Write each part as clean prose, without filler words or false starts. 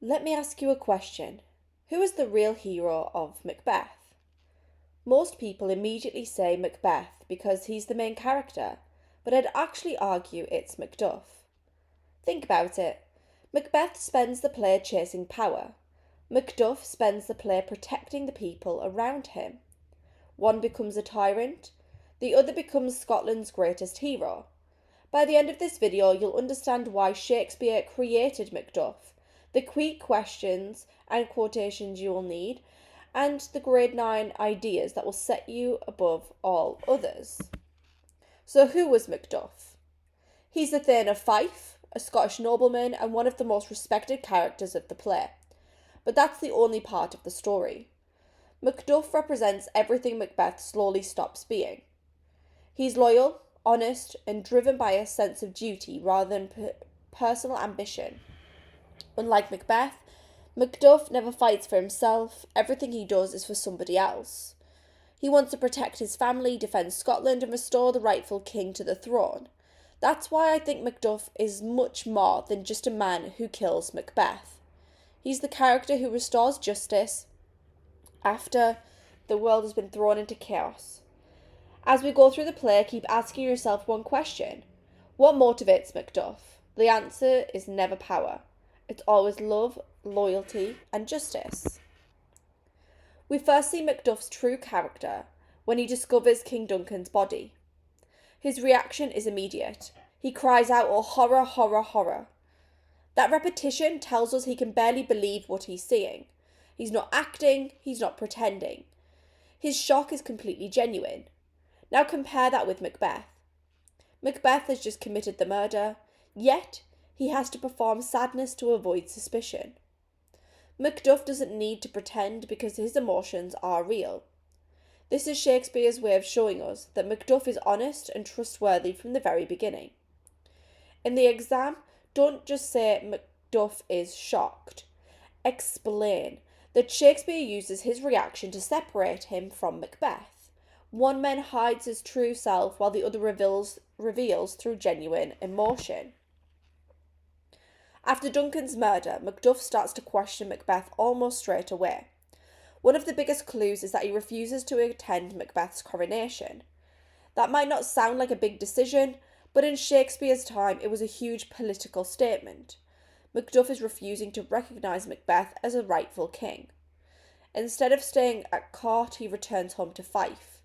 Let me ask you a question. Who is the real hero of Macbeth? Most people immediately say Macbeth because he's the main character, but I'd actually argue it's Macduff. Think about it. Macbeth spends the play chasing power. Macduff spends the play protecting the people around him. One becomes a tyrant, the other becomes Scotland's greatest hero. By the end of this video, you'll understand why Shakespeare created Macduff, the key questions and quotations you will need, and the grade 9 ideas that will set you above all others. So who was Macduff? He's the Thane of Fife, a Scottish nobleman and one of the most respected characters of the play. But that's the only part of the story. Macduff represents everything Macbeth slowly stops being. He's loyal, honest, and driven by a sense of duty rather than personal ambition. Unlike Macbeth, Macduff never fights for himself. Everything he does is for somebody else. He wants to protect his family, defend Scotland, and restore the rightful king to the throne. That's why I think Macduff is much more than just a man who kills Macbeth. He's the character who restores justice after the world has been thrown into chaos. As we go through the play, keep asking yourself one question. What motivates Macduff? The answer is never power. It's always love, loyalty, and justice. We first see Macduff's true character when he discovers King Duncan's body. His reaction is immediate. He cries out, "Oh, horror, horror, horror." That repetition tells us he can barely believe what he's seeing. He's not acting, he's not pretending. His shock is completely genuine. Now compare that with Macbeth. Macbeth has just committed the murder, yet he has to perform sadness to avoid suspicion. Macduff doesn't need to pretend because his emotions are real. This is Shakespeare's way of showing us that Macduff is honest and trustworthy from the very beginning. In the exam, don't just say Macduff is shocked. Explain that Shakespeare uses his reaction to separate him from Macbeth. One man hides his true self while the other reveals through genuine emotion. After Duncan's murder, Macduff starts to question Macbeth almost straight away. One of the biggest clues is that he refuses to attend Macbeth's coronation. That might not sound like a big decision, but in Shakespeare's time it was a huge political statement. Macduff is refusing to recognise Macbeth as a rightful king. Instead of staying at court, he returns home to Fife.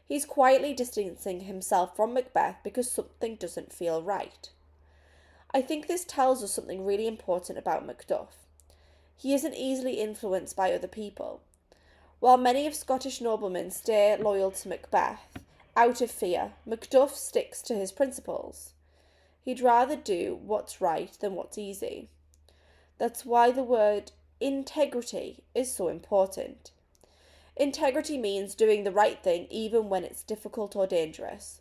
He's quietly distancing himself from Macbeth because something doesn't feel right. I think this tells us something really important about Macduff. He isn't easily influenced by other people. While many of Scottish noblemen stay loyal to Macbeth, out of fear, Macduff sticks to his principles. He'd rather do what's right than what's easy. That's why the word integrity is so important. Integrity means doing the right thing even when it's difficult or dangerous.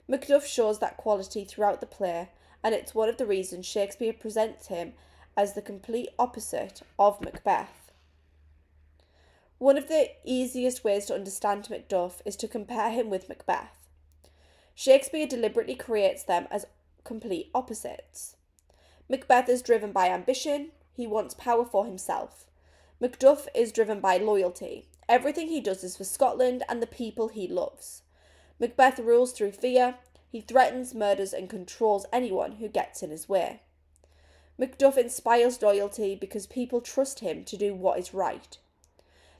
Macduff shows that quality throughout the play, and it's one of the reasons Shakespeare presents him as the complete opposite of Macbeth. One of the easiest ways to understand Macduff is to compare him with Macbeth. Shakespeare deliberately creates them as complete opposites. Macbeth is driven by ambition, he wants power for himself. Macduff is driven by loyalty. Everything he does is for Scotland and the people he loves. Macbeth rules through fear. He threatens, murders, and controls anyone who gets in his way. Macduff inspires loyalty because people trust him to do what is right.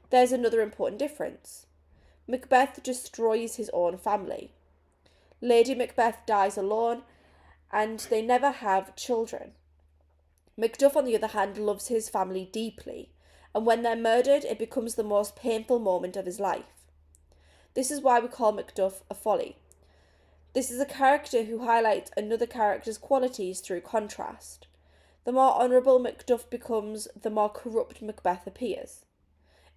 There's another important difference. Macbeth destroys his own family. Lady Macbeth dies alone, and they never have children. Macduff, on the other hand, loves his family deeply, and when they're murdered, it becomes the most painful moment of his life. This is why we call Macduff a folly. This is a character who highlights another character's qualities through contrast. The more honourable Macduff becomes, the more corrupt Macbeth appears.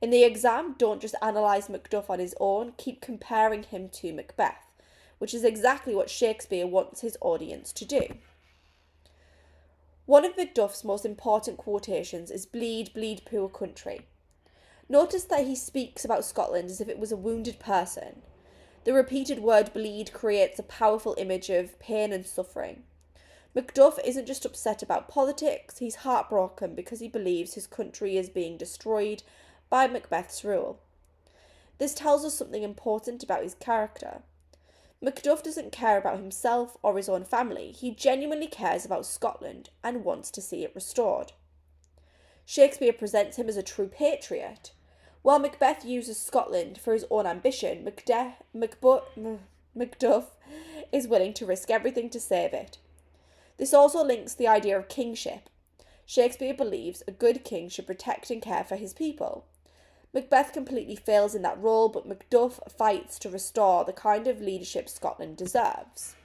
In the exam, don't just analyse Macduff on his own, keep comparing him to Macbeth, which is exactly what Shakespeare wants his audience to do. One of Macduff's most important quotations is "Bleed, bleed, poor country." Notice that he speaks about Scotland as if it was a wounded person. The repeated word bleed creates a powerful image of pain and suffering. Macduff isn't just upset about politics, he's heartbroken because he believes his country is being destroyed by Macbeth's rule. This tells us something important about his character. Macduff doesn't care about himself or his own family, he genuinely cares about Scotland and wants to see it restored. Shakespeare presents him as a true patriot. While Macbeth uses Scotland for his own ambition, Macduff is willing to risk everything to save it. This also links the idea of kingship. Shakespeare believes a good king should protect and care for his people. Macbeth completely fails in that role, but Macduff fights to restore the kind of leadership Scotland deserves.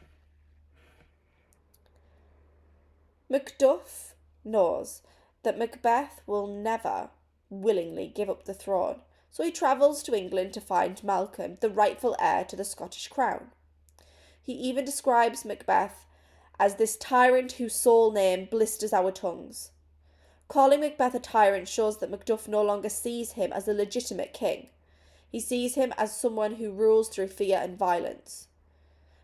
Macduff knows that Macbeth will never willingly give up the throne, so he travels to England to find Malcolm, the rightful heir to the Scottish crown. He even describes Macbeth as this tyrant whose sole name blisters our tongues. Calling Macbeth a tyrant shows that Macduff no longer sees him as a legitimate king. He sees him as someone who rules through fear and violence.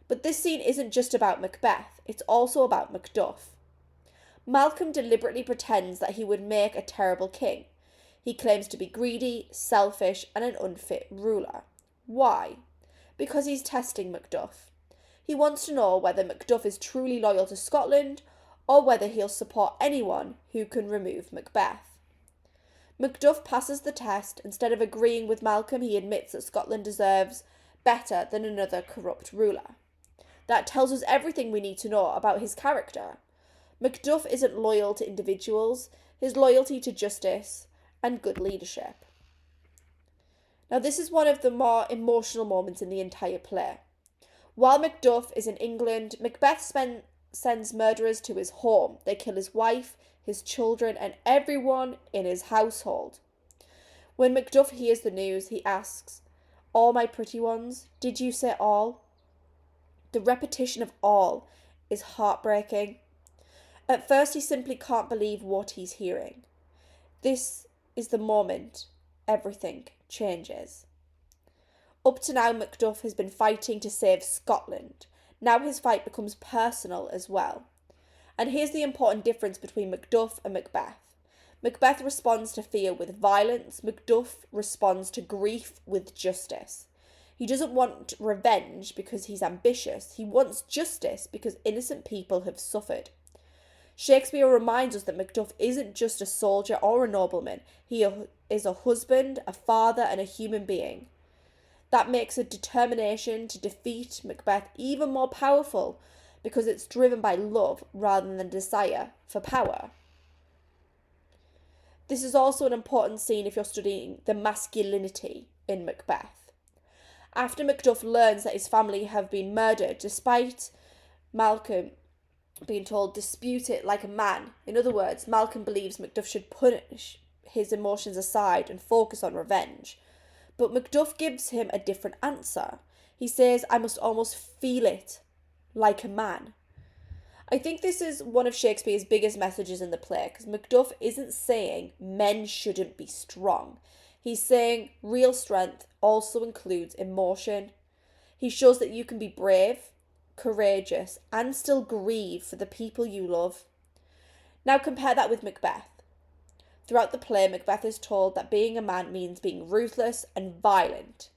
But this scene isn't just about Macbeth, it's also about Macduff. Malcolm deliberately pretends that he would make a terrible king. He claims to be greedy, selfish, and an unfit ruler. Why? Because he's testing Macduff. He wants to know whether Macduff is truly loyal to Scotland or whether he'll support anyone who can remove Macbeth. Macduff passes the test. Instead of agreeing with Malcolm, he admits that Scotland deserves better than another corrupt ruler. That tells us everything we need to know about his character. Macduff isn't loyal to individuals, his loyalty to justice and good leadership. Now, this is one of the more emotional moments in the entire play. While Macduff is in England, Macbeth sends murderers to his home. They kill his wife, his children, and everyone in his household. When Macduff hears the news, he asks, "All my pretty ones, did you say all?" The repetition of all is heartbreaking. At first, he simply can't believe what he's hearing. This is the moment everything changes. Up to now, Macduff has been fighting to save Scotland. Now his fight becomes personal as well. And here's the important difference between Macduff and Macbeth. Macbeth responds to fear with violence. Macduff responds to grief with justice. He doesn't want revenge because he's ambitious. He wants justice because innocent people have suffered. Shakespeare reminds us that Macduff isn't just a soldier or a nobleman. He is a husband, a father, and a human being. That makes a determination to defeat Macbeth even more powerful because it's driven by love rather than desire for power. This is also an important scene if you're studying the masculinity in Macbeth. After Macduff learns that his family have been murdered, despite Malcolm being told, "Dispute it like a man." In other words, Malcolm believes Macduff should push his emotions aside and focus on revenge. But Macduff gives him a different answer. He says, "I must almost feel it like a man." I think this is one of Shakespeare's biggest messages in the play, because Macduff isn't saying men shouldn't be strong. He's saying real strength also includes emotion. He shows that you can be brave, courageous, and still grieve for the people you love. Now compare that with Macbeth. Throughout the play, Macbeth is told that being a man means being ruthless and violent.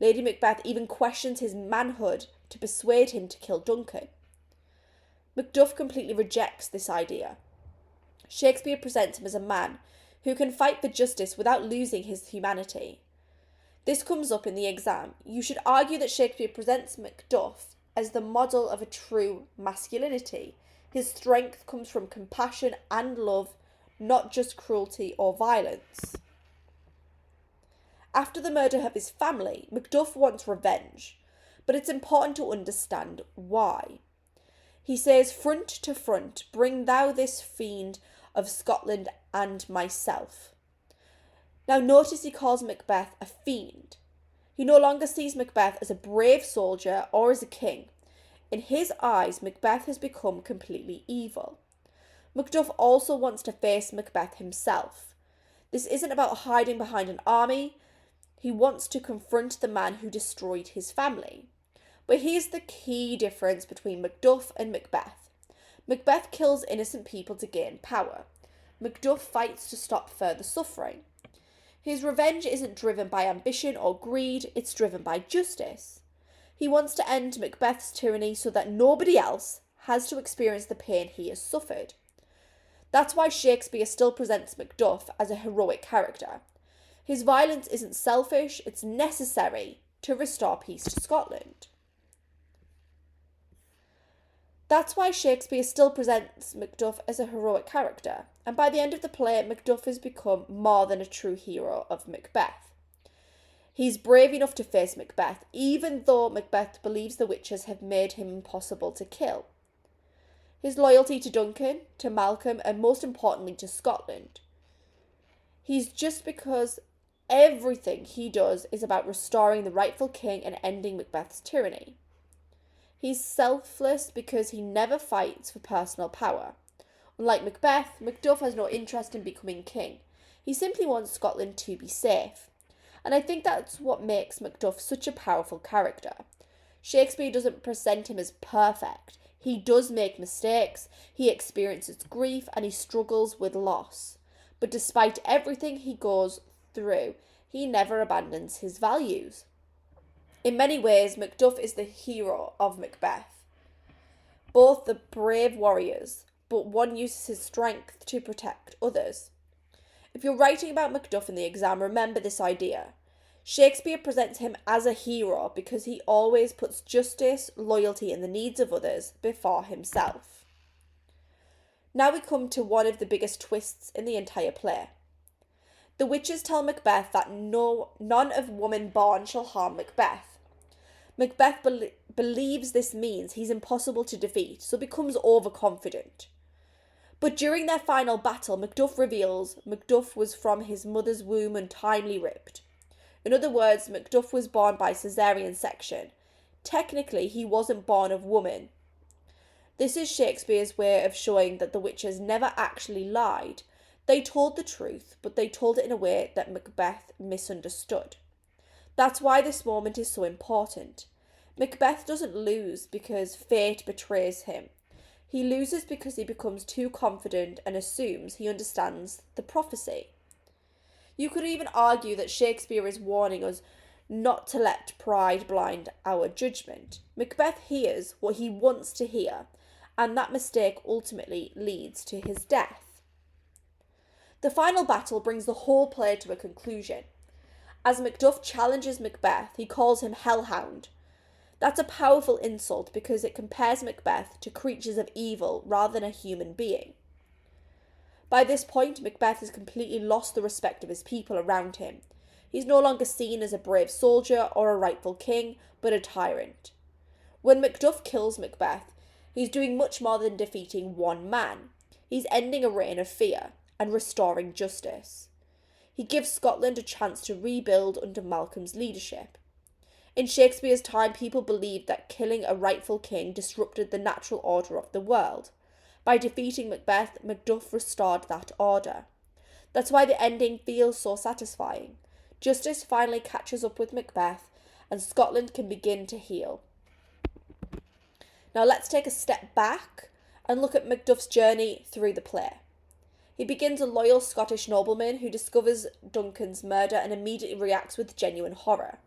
Lady Macbeth even questions his manhood to persuade him to kill Duncan. Macduff completely rejects this idea. Shakespeare presents him as a man who can fight for justice without losing his humanity. This comes up in the exam. You should argue that Shakespeare presents Macduff as the model of a true masculinity. His strength comes from compassion and love, not just cruelty or violence. After the murder of his family, Macduff wants revenge, but it's important to understand why. He says, "Front to front, bring thou this fiend of Scotland and myself." Now notice he calls Macbeth a fiend. He no longer sees Macbeth as a brave soldier or as a king. In his eyes, Macbeth has become completely evil. Macduff also wants to face Macbeth himself. This isn't about hiding behind an army. He wants to confront the man who destroyed his family. But here's the key difference between Macduff and Macbeth. Macbeth kills innocent people to gain power. Macduff fights to stop further suffering. His revenge isn't driven by ambition or greed, it's driven by justice. He wants to end Macbeth's tyranny so that nobody else has to experience the pain he has suffered. That's why Shakespeare still presents Macduff as a heroic character. His violence isn't selfish, it's necessary to restore peace to Scotland. That's why Shakespeare still presents Macduff as a heroic character, and by the end of the play, Macduff has become more than a true hero of Macbeth. He's brave enough to face Macbeth, even though Macbeth believes the witches have made him impossible to kill. His loyalty to Duncan, to Malcolm, and most importantly to Scotland. He's just because everything he does is about restoring the rightful king and ending Macbeth's tyranny. He's selfless because he never fights for personal power. Unlike Macbeth, Macduff has no interest in becoming king. He simply wants Scotland to be safe. And I think that's what makes Macduff such a powerful character. Shakespeare doesn't present him as perfect. He does make mistakes, he experiences grief, and he struggles with loss. But despite everything he goes through, he never abandons his values. In many ways, Macduff is the hero of Macbeth. Both the brave warriors, but one uses his strength to protect others. If you're writing about Macduff in the exam, remember this idea. Shakespeare presents him as a hero because he always puts justice, loyalty, and the needs of others before himself. Now we come to one of the biggest twists in the entire play. The witches tell Macbeth that none of woman born shall harm Macbeth. Macbeth believes this means he's impossible to defeat, so becomes overconfident. But during their final battle, Macduff reveals Macduff was from his mother's womb untimely ripped. In other words, Macduff was born by caesarean section. Technically, he wasn't born of woman. This is Shakespeare's way of showing that the witches never actually lied. They told the truth, but they told it in a way that Macbeth misunderstood. That's why this moment is so important. Macbeth doesn't lose because fate betrays him. He loses because he becomes too confident and assumes he understands the prophecy. You could even argue that Shakespeare is warning us not to let pride blind our judgment. Macbeth hears what he wants to hear, and that mistake ultimately leads to his death. The final battle brings the whole play to a conclusion. As Macduff challenges Macbeth, he calls him Hellhound. That's a powerful insult because it compares Macbeth to creatures of evil rather than a human being. By this point, Macbeth has completely lost the respect of his people around him. He's no longer seen as a brave soldier or a rightful king, but a tyrant. When Macduff kills Macbeth, he's doing much more than defeating one man. He's ending a reign of fear and restoring justice. He gives Scotland a chance to rebuild under Malcolm's leadership. In Shakespeare's time, people believed that killing a rightful king disrupted the natural order of the world. By defeating Macbeth, Macduff restored that order. That's why the ending feels so satisfying. Justice finally catches up with Macbeth, and Scotland can begin to heal. Now let's take a step back and look at Macduff's journey through the play. He begins a loyal Scottish nobleman who discovers Duncan's murder and immediately reacts with genuine horror.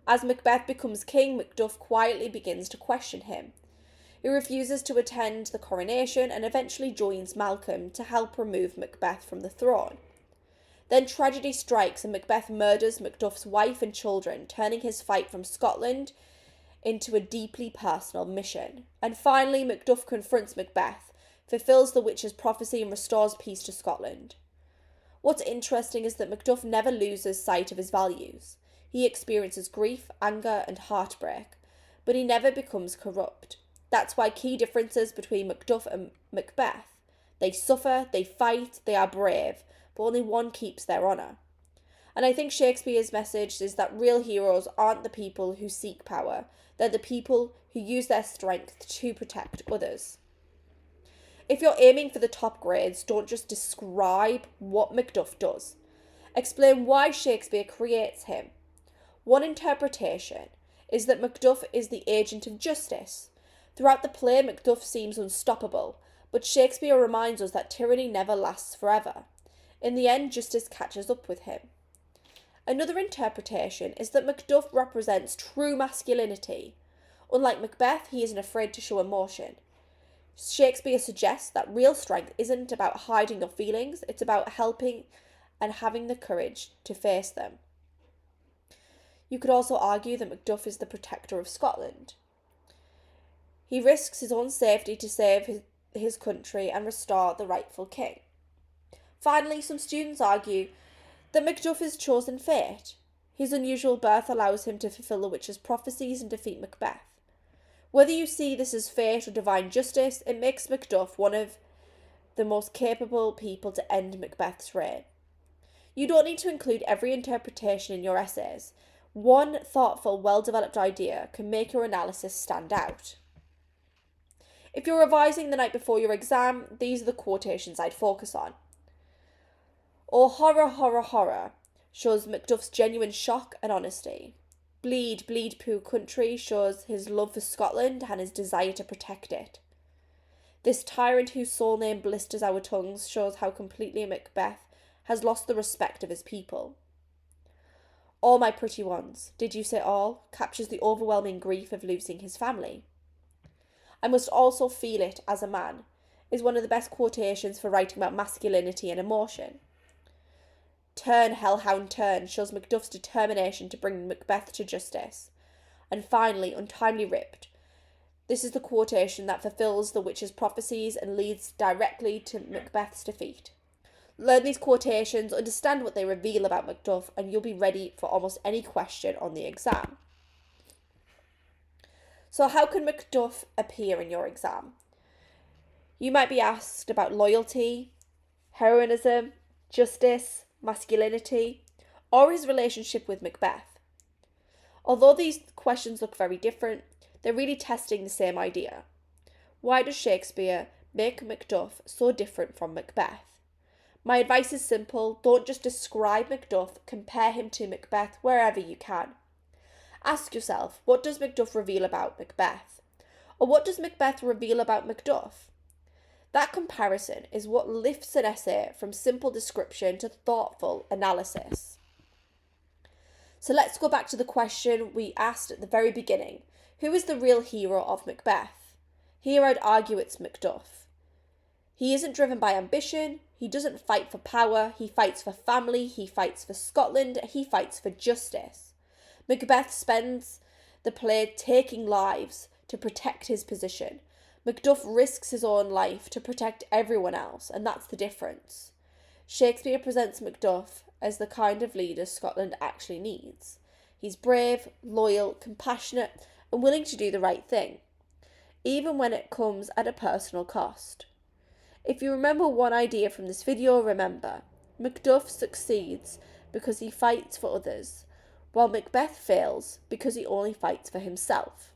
As Macbeth becomes king, Macduff quietly begins to question him. He refuses to attend the coronation and eventually joins Malcolm to help remove Macbeth from the throne. Then tragedy strikes and Macbeth murders Macduff's wife and children, turning his fight from Scotland into a deeply personal mission. And finally, Macduff confronts Macbeth, fulfills the witch's prophecy and restores peace to Scotland. What's interesting is that Macduff never loses sight of his values. He experiences grief, anger, and heartbreak, but he never becomes corrupt. That's why key differences between Macduff and Macbeth. They suffer, they fight, they are brave, but only one keeps their honour. And I think Shakespeare's message is that real heroes aren't the people who seek power, they're the people who use their strength to protect others. If you're aiming for the top grades, don't just describe what Macduff does. Explain why Shakespeare creates him. One interpretation is that Macduff is the agent of justice. Throughout the play, Macduff seems unstoppable, But Shakespeare reminds us that tyranny never lasts forever. In the end, justice catches up with him. Another interpretation is that Macduff represents true masculinity. Unlike Macbeth, he isn't afraid to show emotion. Shakespeare suggests that real strength isn't about hiding your feelings, it's about helping and having the courage to face them. You could also argue that Macduff is the protector of Scotland. He risks his own safety to save his country and restore the rightful king. Finally, some students argue that Macduff is chosen fate. His unusual birth allows him to fulfill the witch's prophecies and defeat Macbeth. Whether you see this as fate or divine justice, it makes Macduff one of the most capable people to end Macbeth's reign. You don't need to include every interpretation in your essays. One thoughtful, well-developed idea can make your analysis stand out. If you're revising the night before your exam, these are the quotations I'd focus on. "Oh, horror, horror, horror," shows Macduff's genuine shock and honesty. "Bleed, bleed, poor country," shows his love for Scotland and his desire to protect it. "This tyrant whose sole name blisters our tongues," shows how completely Macbeth has lost the respect of his people. "All my pretty ones," did you say all, captures the overwhelming grief of losing his family. "I must also feel it as a man," is one of the best quotations for writing about masculinity and emotion. "Turn, hellhound, turn," shows Macduff's determination to bring Macbeth to justice. And finally, "untimely ripped." This is the quotation that fulfills the witch's prophecies and leads directly to Macbeth's defeat. Learn these quotations, understand what they reveal about Macduff, and you'll be ready for almost any question on the exam. So how can Macduff appear in your exam? You might be asked about loyalty, heroism, justice, masculinity, or his relationship with Macbeth. Although these questions look very different, they're really testing the same idea. Why does Shakespeare make Macduff so different from Macbeth? My advice is simple: don't just describe Macduff, compare him to Macbeth wherever you can. Ask yourself, what does Macduff reveal about Macbeth? Or what does Macbeth reveal about Macduff? That comparison is what lifts an essay from simple description to thoughtful analysis. So let's go back to the question we asked at the very beginning. Who is the real hero of Macbeth? Here I'd argue it's Macduff. He isn't driven by ambition, he doesn't fight for power, he fights for family, he fights for Scotland, he fights for justice. Macbeth spends the play taking lives to protect his position. Macduff risks his own life to protect everyone else, and that's the difference. Shakespeare presents Macduff as the kind of leader Scotland actually needs. He's brave, loyal, compassionate, and willing to do the right thing, even when it comes at a personal cost. If you remember one idea from this video, remember, Macduff succeeds because he fights for others, while Macbeth fails because he only fights for himself.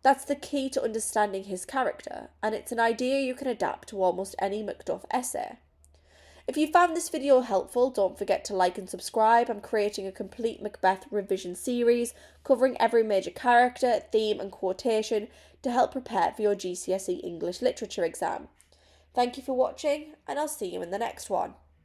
That's the key to understanding his character, and it's an idea you can adapt to almost any Macduff essay. If you found this video helpful, don't forget to like and subscribe. I'm creating a complete Macbeth revision series covering every major character, theme and quotation to help prepare for your GCSE English Literature exam. Thank you for watching, and I'll see you in the next one.